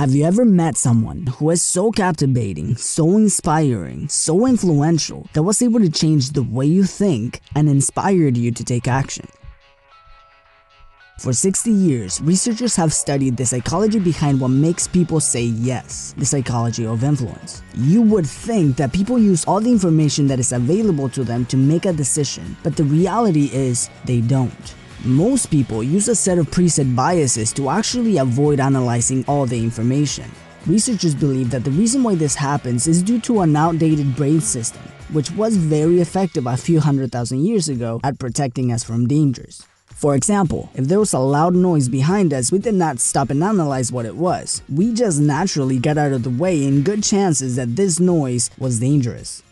Have you ever met someone who is so captivating, so inspiring, so influential that was able to change the way you think and inspired you to take action? For 60 years, researchers have studied the psychology behind what makes people say yes, the psychology of influence. You would think that people use all the information that is available to them to make a decision, but the reality is they don't. Most people use a set of preset biases to actually avoid analyzing all the information. Researchers believe that the reason why this happens is due to an outdated brain system, which was very effective a few 100,000 years ago at protecting us from dangers. For example, if there was a loud noise behind us, we did not stop and analyze what it was. We just naturally got out of the way in good chances that this noise was dangerous.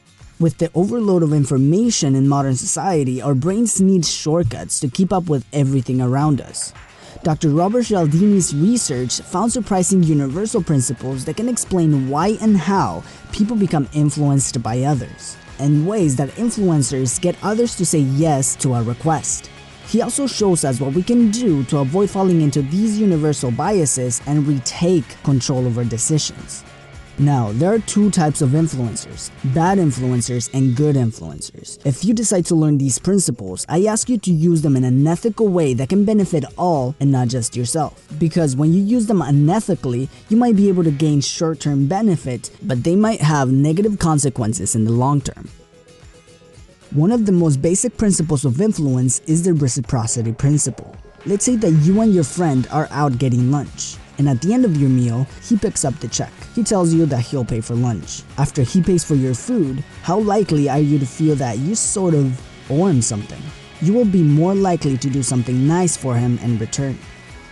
With the overload of information in modern society, our brains need shortcuts to keep up with everything around us. Dr. Robert Cialdini's research found surprising universal principles that can explain why and how people become influenced by others, and ways that influencers get others to say yes to a request. He also shows us what we can do to avoid falling into these universal biases and retake control over decisions. Now, there are two types of influencers, bad influencers and good influencers. If you decide to learn these principles, I ask you to use them in an ethical way that can benefit all and not just yourself. Because when you use them unethically, you might be able to gain short-term benefit, but they might have negative consequences in the long term. One of the most basic principles of influence is the Reciprocity Principle. Let's say that you and your friend are out getting lunch, and at the end of your meal, he picks up the check. He tells you that he'll pay for lunch. After he pays for your food, how likely are you to feel that you sort of owe him something? You will be more likely to do something nice for him in return.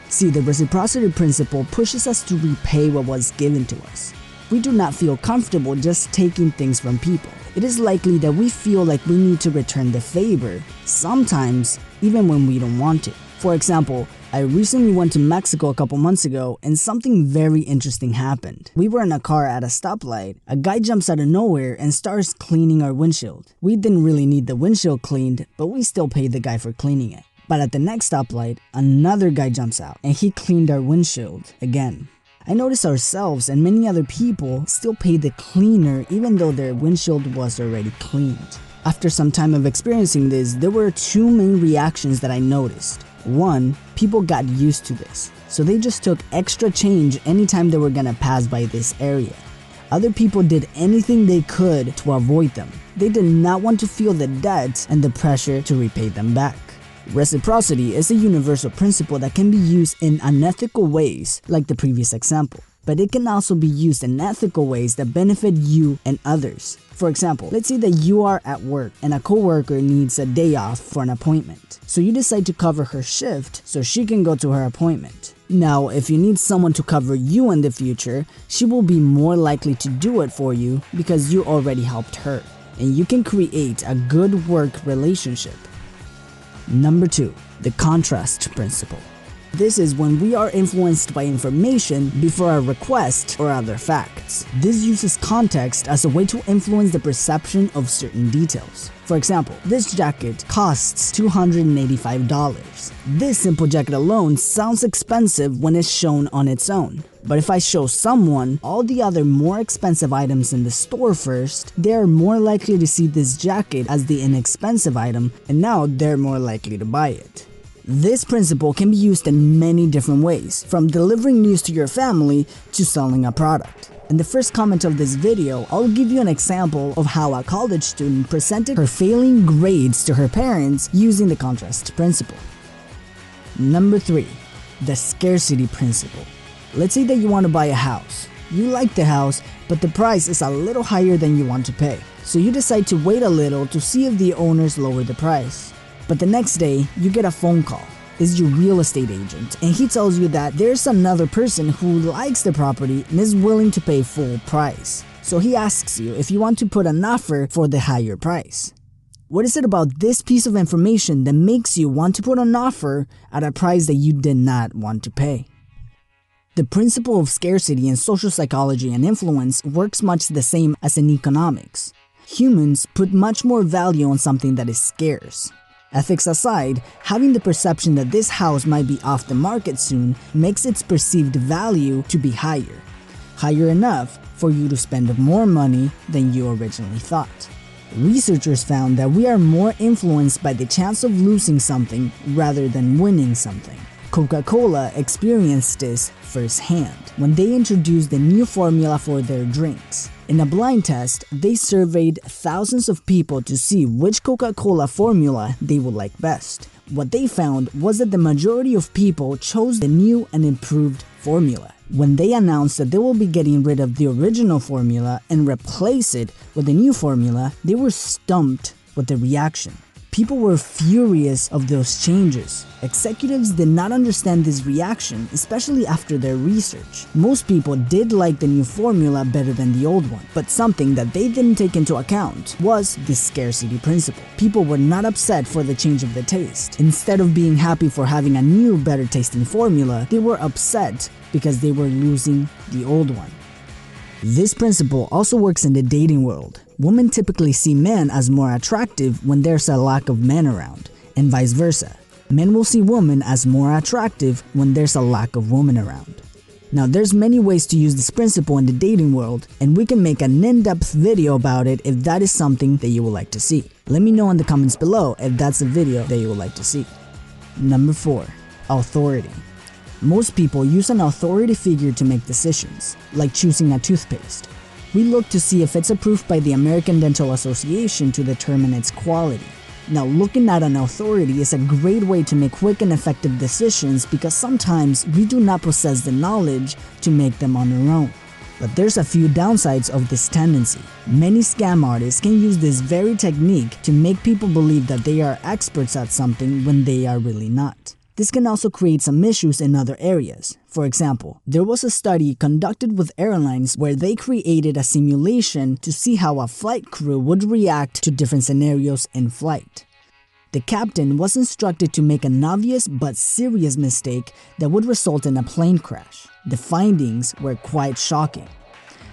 See, the Reciprocity Principle pushes us to repay what was given to us. We do not feel comfortable just taking things from people. It is likely that we feel like we need to return the favor, sometimes even when we don't want to. For example, I recently went to Mexico a couple months ago and something very interesting happened. We were in a car at a stoplight. A guy jumps out of nowhere and starts cleaning our windshield. We didn't really need the windshield cleaned, but we still paid the guy for cleaning it. But at the next stoplight, another guy jumps out and he cleaned our windshield again. I noticed ourselves and many other people still paid the cleaner even though their windshield was already cleaned. After some time of experiencing this, there were two main reactions that I noticed. One, people got used to this, so they just took extra change anytime they were gonna pass by this area. Other people did anything they could to avoid them. They did not want to feel the debt and the pressure to repay them back. Reciprocity is a universal principle that can be used in unethical ways, like the previous example. But it can also be used in ethical ways that benefit you and others. For example, let's say that you are at work and a coworker needs a day off for an appointment. So you decide to cover her shift so she can go to her appointment. Now, if you need someone to cover you in the future, she will be more likely to do it for you because you already helped her. And you can create a good work relationship. Number 2, the contrast principle. This is when we are influenced by information before a request or other facts. This uses context as a way to influence the perception of certain details. For example, this jacket costs $285. This simple jacket alone sounds expensive when it's shown on its own. But if I show someone all the other more expensive items in the store first, they are more likely to see this jacket as the inexpensive item, and now they're more likely to buy it. This principle can be used in many different ways, from delivering news to your family to selling a product. In the first comment of this video, I'll give you an example of how a college student presented her failing grades to her parents using the contrast principle. Number 3, the Scarcity Principle. Let's say that you want to buy a house. You like the house, but the price is a little higher than you want to pay. So you decide to wait a little to see if the owners lower the price. But the next day, you get a phone call. It's your real estate agent, and he tells you that there's another person who likes the property and is willing to pay full price. So he asks you if you want to put an offer for the higher price. What is it about this piece of information that makes you want to put an offer at a price that you did not want to pay? The principle of scarcity in social psychology and influence works much the same as in economics. Humans put much more value on something that is scarce. Ethics aside, having the perception that this house might be off the market soon makes its perceived value to be higher. higher enough for you to spend more money than you originally thought. Researchers found that we are more influenced by the chance of losing something rather than winning something. Coca-Cola experienced this firsthand when they introduced the new formula for their drinks. In a blind test, they surveyed thousands of people to see which Coca-Cola formula they would like best. What they found was that the majority of people chose the new and improved formula. When they announced that they will be getting rid of the original formula and replace it with the new formula, they were stumped with the reaction. People were furious of those changes. Executives did not understand this reaction, especially after their research. Most people did like the new formula better than the old one, but something that they didn't take into account was the scarcity principle. People were not upset for the change of the taste. Instead of being happy for having a new, better tasting formula, they were upset because they were losing the old one. This principle also works in the dating world. Women typically see men as more attractive when there's a lack of men around, and vice versa. Men will see women as more attractive when there's a lack of women around. Now there's many ways to use this principle in the dating world, and we can make an in-depth video about it if that is something that you would like to see. Let me know in the comments below if that's a video that you would like to see. Number 4. Authority. Most people use an authority figure to make decisions, like choosing a toothpaste. We look to see if it's approved by the American Dental Association to determine its quality. Now, looking at an authority is a great way to make quick and effective decisions because sometimes we do not possess the knowledge to make them on our own. But there's a few downsides of this tendency. Many scam artists can use this very technique to make people believe that they are experts at something when they are really not. This can also create some issues in other areas. For example, there was a study conducted with airlines where they created a simulation to see how a flight crew would react to different scenarios in flight. The captain was instructed to make an obvious but serious mistake that would result in a plane crash. The findings were quite shocking.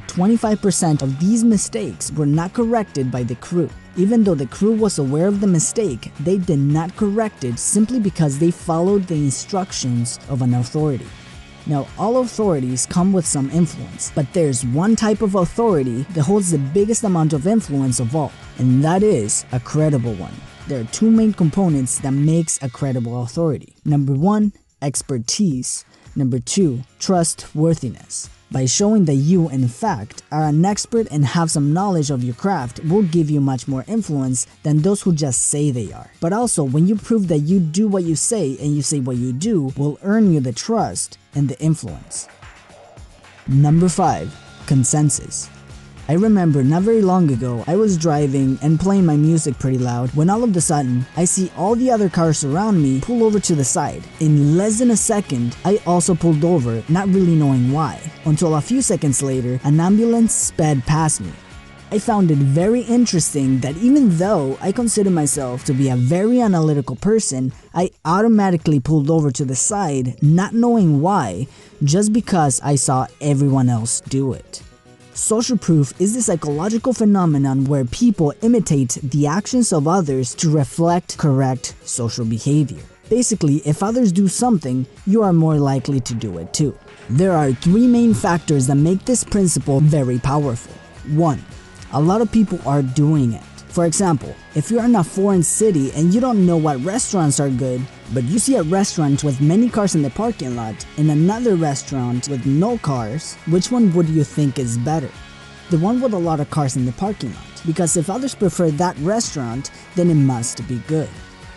25% of these mistakes were not corrected by the crew. Even though the crew was aware of the mistake, they did not correct it simply because they followed the instructions of an authority. Now, all authorities come with some influence, but there's one type of authority that holds the biggest amount of influence of all, and that is a credible one. There are two main components that makes a credible authority. Number 1, expertise. Number 2, trustworthiness. By showing that you, in fact, are an expert and have some knowledge of your craft will give you much more influence than those who just say they are. But also, when you prove that you do what you say and you say what you do, will earn you the trust and the influence. Number 5, consensus. I remember not very long ago, I was driving and playing my music pretty loud when all of a sudden, I see all the other cars around me pull over to the side. In less than a second, I also pulled over, not really knowing why, until a few seconds later, an ambulance sped past me. I found it very interesting that even though I consider myself to be a very analytical person, I automatically pulled over to the side, not knowing why, just because I saw everyone else do it. Social proof is the psychological phenomenon where people imitate the actions of others to reflect correct social behavior. Basically, if others do something, you are more likely to do it too. There are 3 main factors that make this principle very powerful. 1. A lot of people are doing it. For example, if you're in a foreign city and you don't know what restaurants are good, but you see a restaurant with many cars in the parking lot and another restaurant with no cars, which one would you think is better? The one with a lot of cars in the parking lot, because if others prefer that restaurant, then it must be good.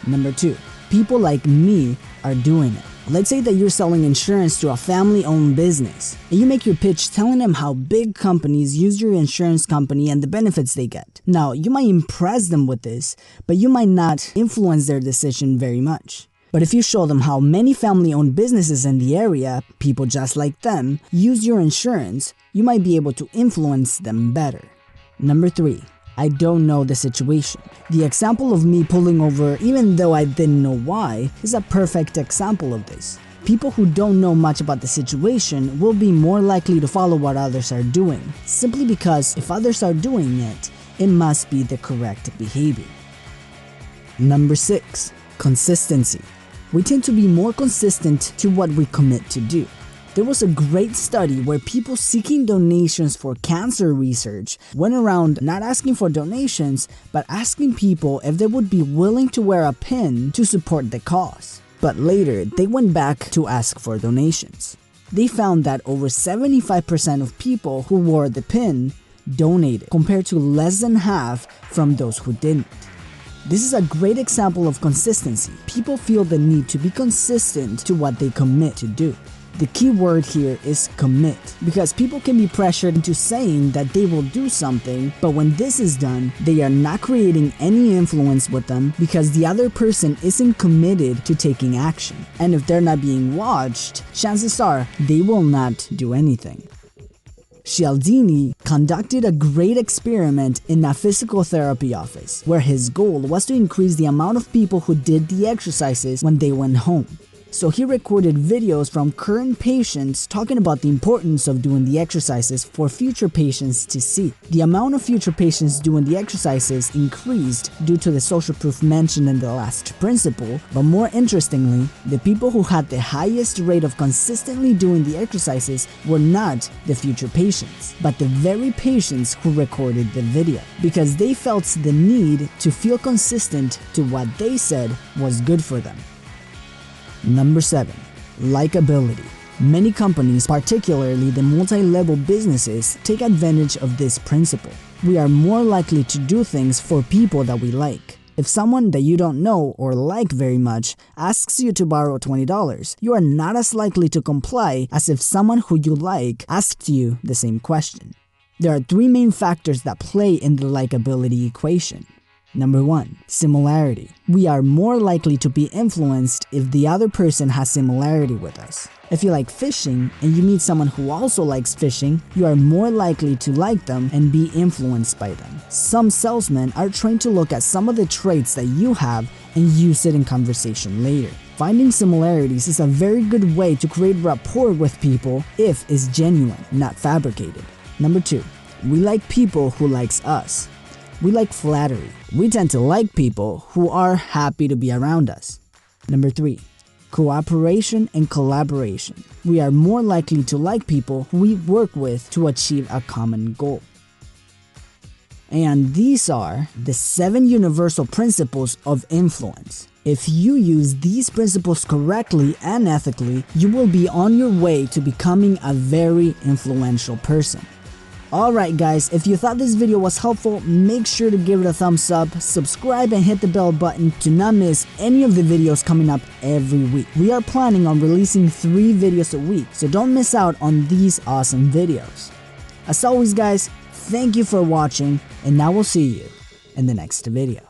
Number 2, people like me are doing it. Let's say that you're selling insurance to a family-owned business, and you make your pitch telling them how big companies use your insurance company and the benefits they get. Now, you might impress them with this, but you might not influence their decision very much. But if you show them how many family-owned businesses in the area, people just like them, use your insurance, you might be able to influence them better. Number 3. I don't know the situation. The example of me pulling over even though I didn't know why is a perfect example of this. People who don't know much about the situation will be more likely to follow what others are doing, simply because if others are doing it, it must be the correct behavior. Number 6. Consistency. We tend to be more consistent to what we commit to do. There was a great study where people seeking donations for cancer research went around not asking for donations, but asking people if they would be willing to wear a pin to support the cause. But later, they went back to ask for donations. They found that over 75% of people who wore the pin donated, compared to less than half from those who didn't. This is a great example of consistency. People feel the need to be consistent to what they commit to do. The key word here is commit, because people can be pressured into saying that they will do something, but when this is done, they are not creating any influence with them because the other person isn't committed to taking action. And if they're not being watched, chances are they will not do anything. Cialdini conducted a great experiment in a physical therapy office, where his goal was to increase the amount of people who did the exercises when they went home. So he recorded videos from current patients talking about the importance of doing the exercises for future patients to see. The amount of future patients doing the exercises increased due to the social proof mentioned in the last principle, but more interestingly, the people who had the highest rate of consistently doing the exercises were not the future patients, but the very patients who recorded the video, because they felt the need to feel consistent to what they said was good for them. Number 7. Likability. Many companies, particularly the multi-level businesses, take advantage of this principle. We are more likely to do things for people that we like. If someone that you don't know or like very much asks you to borrow $20, you are not as likely to comply as if someone who you like asked you the same question. There are 3 main factors that play in the likability equation. Number 1. Similarity. We are more likely to be influenced if the other person has similarity with us. If you like fishing and you meet someone who also likes fishing, you are more likely to like them and be influenced by them. Some salesmen are trained to look at some of the traits that you have and use it in conversation later. Finding similarities is a very good way to create rapport with people if it's genuine, not fabricated. Number 2. We like people who likes us. We like flattery. We tend to like people who are happy to be around us. Number 3. Cooperation and collaboration. We are more likely to like people who we work with to achieve a common goal. And these are the 7 universal principles of influence. If you use these principles correctly and ethically, you will be on your way to becoming a very influential person. Alright guys, if you thought this video was helpful, make sure to give it a thumbs up, subscribe and hit the bell button to not miss any of the videos coming up every week. We are planning on releasing 3 videos a week, so don't miss out on these awesome videos. As always guys, thank you for watching, and now we'll see you in the next video.